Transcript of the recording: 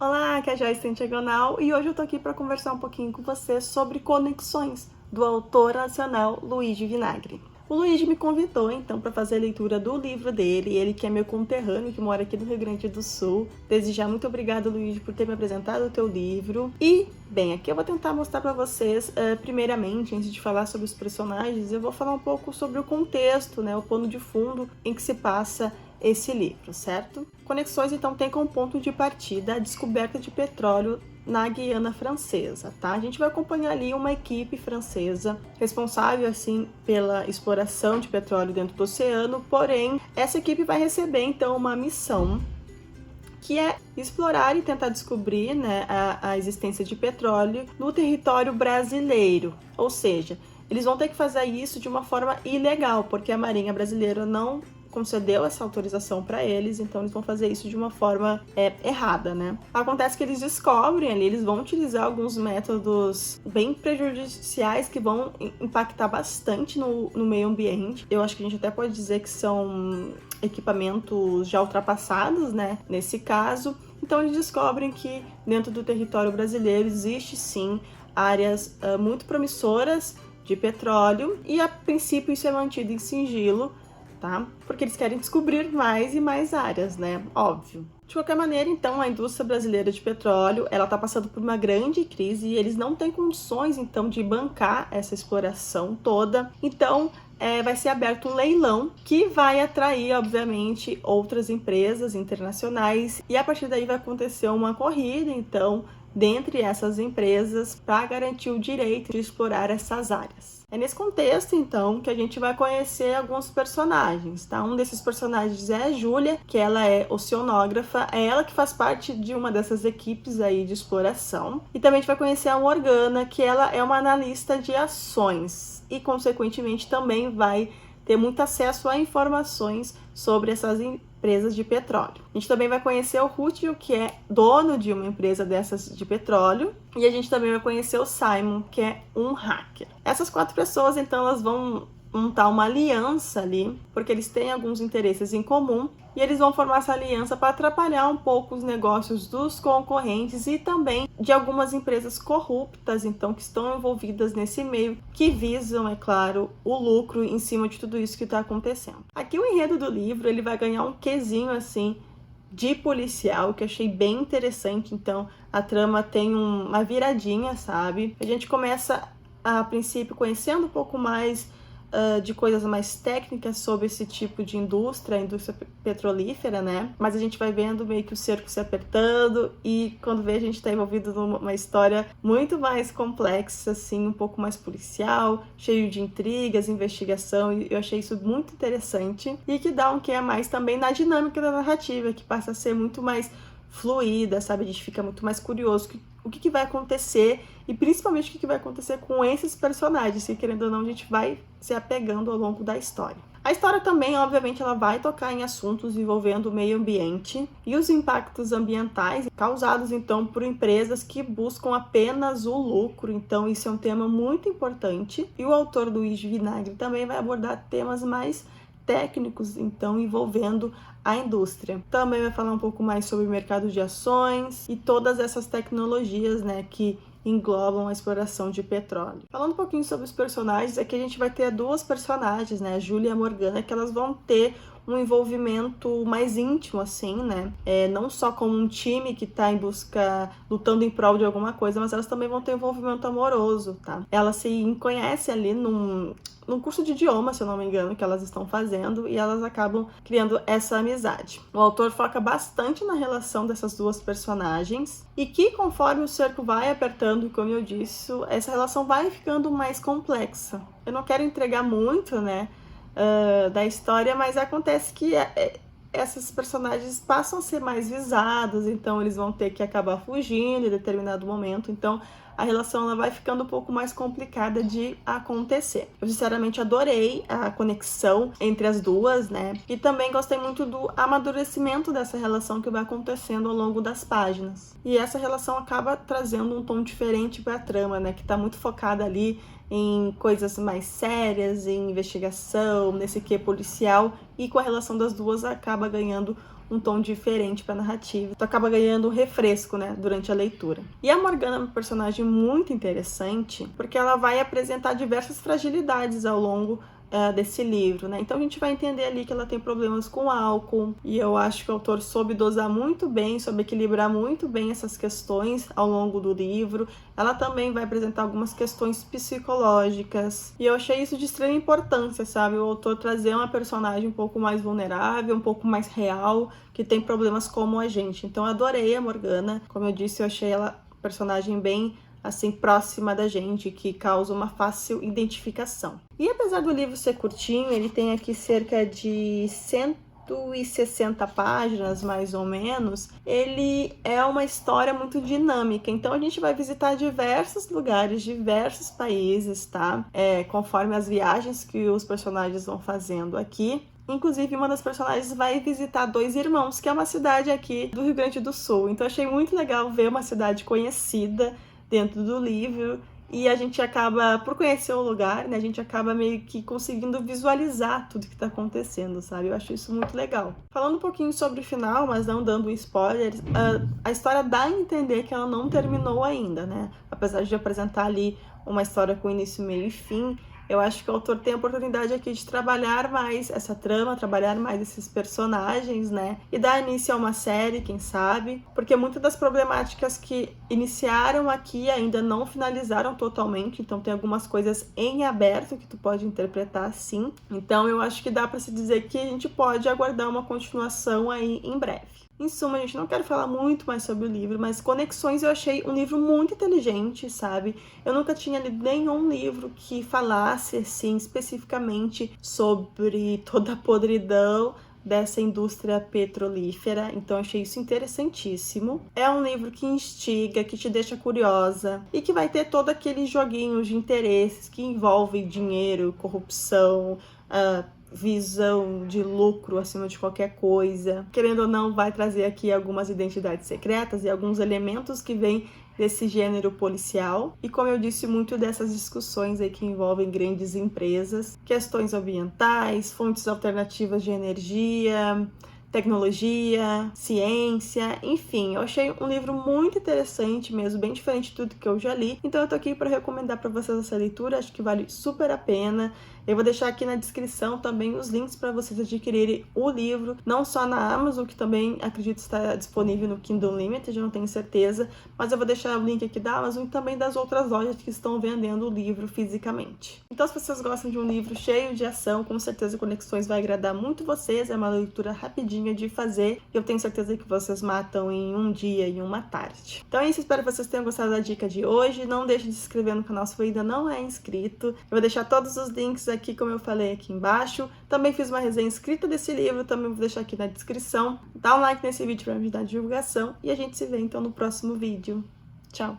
Olá, aqui é a Joyce Santiagonal e hoje eu tô aqui para conversar um pouquinho com você sobre Conexões, do autor nacional Luigi Vinagre. O Luigi me convidou então para fazer a leitura do livro dele, ele que é meu conterrâneo, que mora aqui no Rio Grande do Sul. Desde já, muito obrigada, Luigi, por ter me apresentado o teu livro. E, bem, aqui eu vou tentar mostrar para vocês, primeiramente, antes de falar sobre os personagens, eu vou falar um pouco sobre o contexto, né, o pano de fundo em que se passa esse livro, certo? Conexões, então, tem como ponto de partida a descoberta de petróleo na Guiana Francesa, tá? A gente vai acompanhar ali uma equipe francesa responsável, assim, pela exploração de petróleo dentro do oceano, porém, essa equipe vai receber, então, uma missão que é explorar e tentar descobrir, né, a existência de petróleo no território brasileiro, ou seja, eles vão ter que fazer isso de uma forma ilegal, porque a Marinha Brasileira não concedeu essa autorização para eles, então eles vão fazer isso de uma forma errada, né? Acontece que eles descobrem ali, eles vão utilizar alguns métodos bem prejudiciais que vão impactar bastante no meio ambiente. Eu acho que a gente até pode dizer que são equipamentos já ultrapassados, né? Nesse caso. Então eles descobrem que dentro do território brasileiro existe sim áreas muito promissoras de petróleo e a princípio isso é mantido em sigilo, tá? Porque eles querem descobrir mais e mais áreas, né? Óbvio. De qualquer maneira, então, a indústria brasileira de petróleo, ela está passando por uma grande crise e eles não têm condições, então, de bancar essa exploração toda. Então, vai ser aberto um leilão que vai atrair, obviamente, outras empresas internacionais e a partir daí vai acontecer uma corrida, então, dentre essas empresas para garantir o direito de explorar essas áreas. É nesse contexto, então, que a gente vai conhecer alguns personagens, tá? Um desses personagens é a Júlia, que ela é oceanógrafa, é ela que faz parte de uma dessas equipes aí de exploração. E também a gente vai conhecer a Morgana, que ela é uma analista de ações e, consequentemente, também vai ter muito acesso a informações sobre essas empresas de petróleo. A gente também vai conhecer o Rútil, que é dono de uma empresa dessas de petróleo, e a gente também vai conhecer o Simon, que é um hacker. Essas 4 pessoas, então, elas vão montar uma aliança ali, porque eles têm alguns interesses em comum, e eles vão formar essa aliança para atrapalhar um pouco os negócios dos concorrentes e também de algumas empresas corruptas, então, que estão envolvidas nesse meio, que visam, é claro, o lucro em cima de tudo isso que está acontecendo. Aqui o enredo do livro, ele vai ganhar um quesinho, assim, de policial, que eu achei bem interessante, então a trama tem uma viradinha, sabe? A gente começa, a princípio, conhecendo um pouco mais de coisas mais técnicas sobre esse tipo de indústria, a indústria petrolífera, né? Mas a gente vai vendo meio que o cerco se apertando e quando vê a gente tá envolvido numa história muito mais complexa, assim, um pouco mais policial, cheio de intrigas, investigação, e eu achei isso muito interessante e que dá um quê a mais também na dinâmica da narrativa, que passa a ser muito mais fluida, sabe? A gente fica muito mais curioso o que vai acontecer e principalmente o que vai acontecer com esses personagens, que querendo ou não a gente vai se apegando ao longo da história. A história também, obviamente, ela vai tocar em assuntos envolvendo o meio ambiente e os impactos ambientais causados, então, por empresas que buscam apenas o lucro. Então, isso é um tema muito importante. E o autor Luigi Vinagre também vai abordar temas mais técnicos, então, envolvendo a indústria. Também vai falar um pouco mais sobre o mercado de ações e todas essas tecnologias, né, que englobam a exploração de petróleo. Falando um pouquinho sobre os personagens, aqui a gente vai ter 2 personagens, né, a Júlia e a Morgana, que elas vão ter um envolvimento mais íntimo, assim, né? Não só como um time que tá em busca, lutando em prol de alguma coisa, mas elas também vão ter envolvimento amoroso, tá? Elas se conhecem ali num curso de idioma, se eu não me engano, que elas estão fazendo, e elas acabam criando essa amizade. O autor foca bastante na relação dessas 2 personagens, e que conforme o cerco vai apertando, como eu disse, essa relação vai ficando mais complexa. Eu não quero entregar muito, né, da história, mas acontece que esses personagens passam a ser mais visados, então eles vão ter que acabar fugindo em determinado momento, então a relação ela vai ficando um pouco mais complicada de acontecer. Eu sinceramente adorei a conexão entre as duas, né? E também gostei muito do amadurecimento dessa relação que vai acontecendo ao longo das páginas. E essa relação acaba trazendo um tom diferente para a trama, né? Que tá muito focada ali em coisas mais sérias, em investigação, nesse quê policial, e com a relação das duas acaba ganhando um tom diferente para a narrativa. Tu acaba ganhando um refresco, né, durante a leitura. E a Morgana é uma personagem muito interessante, porque ela vai apresentar diversas fragilidades ao longo desse livro, né? Então a gente vai entender ali que ela tem problemas com álcool, e eu acho que o autor soube dosar muito bem, soube equilibrar muito bem essas questões ao longo do livro. Ela também vai apresentar algumas questões psicológicas, e eu achei isso de extrema importância, sabe? O autor trazer uma personagem um pouco mais vulnerável, um pouco mais real, que tem problemas como a gente. Então eu adorei a Morgana, como eu disse, eu achei ela personagem bem assim, próxima da gente, que causa uma fácil identificação. E apesar do livro ser curtinho, ele tem aqui cerca de 160 páginas, mais ou menos, ele é uma história muito dinâmica, então a gente vai visitar diversos lugares, diversos países, tá? Conforme as viagens que os personagens vão fazendo aqui. Inclusive, uma das personagens vai visitar Dois Irmãos, que é uma cidade aqui do Rio Grande do Sul. Então, achei muito legal ver uma cidade conhecida dentro do livro, e a gente acaba, por conhecer o lugar, né, a gente acaba meio que conseguindo visualizar tudo que tá acontecendo, sabe? Eu acho isso muito legal. Falando um pouquinho sobre o final, mas não dando spoilers, a história dá a entender que ela não terminou ainda, né? Apesar de apresentar ali uma história com início, meio e fim, eu acho que o autor tem a oportunidade aqui de trabalhar mais essa trama, trabalhar mais esses personagens, né? E dar início a uma série, quem sabe? Porque muitas das problemáticas que iniciaram aqui ainda não finalizaram totalmente, então tem algumas coisas em aberto que tu pode interpretar sim. Então eu acho que dá para se dizer que a gente pode aguardar uma continuação aí em breve. Em suma, gente, não quero falar muito mais sobre o livro, mas Conexões eu achei um livro muito inteligente, sabe? Eu nunca tinha lido nenhum livro que falasse, assim, especificamente sobre toda a podridão dessa indústria petrolífera, então achei isso interessantíssimo. É um livro que instiga, que te deixa curiosa e que vai ter todo aquele joguinho de interesses que envolvem dinheiro, corrupção, visão de lucro acima de qualquer coisa. Querendo ou não, vai trazer aqui algumas identidades secretas e alguns elementos que vêm desse gênero policial. E como eu disse, muito dessas discussões aí que envolvem grandes empresas, questões ambientais, fontes alternativas de energia, tecnologia, ciência, enfim, eu achei um livro muito interessante mesmo, bem diferente de tudo que eu já li, então eu tô aqui para recomendar para vocês essa leitura, acho que vale super a pena. Eu vou deixar aqui na descrição também os links para vocês adquirirem o livro, não só na Amazon, que também acredito estar disponível no Kindle Unlimited, eu não tenho certeza, mas eu vou deixar o link aqui da Amazon e também das outras lojas que estão vendendo o livro fisicamente. Então, se vocês gostam de um livro cheio de ação, com certeza Conexões vai agradar muito vocês, é uma leitura rapidinha de fazer, e eu tenho certeza que vocês matam em um dia e uma tarde. Então é isso, espero que vocês tenham gostado da dica de hoje, não deixe de se inscrever no canal se ainda não é inscrito, eu vou deixar todos os links aqui, como eu falei, aqui embaixo. Também fiz uma resenha escrita desse livro, também vou deixar aqui na descrição. Dá um like nesse vídeo para me ajudar na divulgação e a gente se vê então no próximo vídeo. Tchau!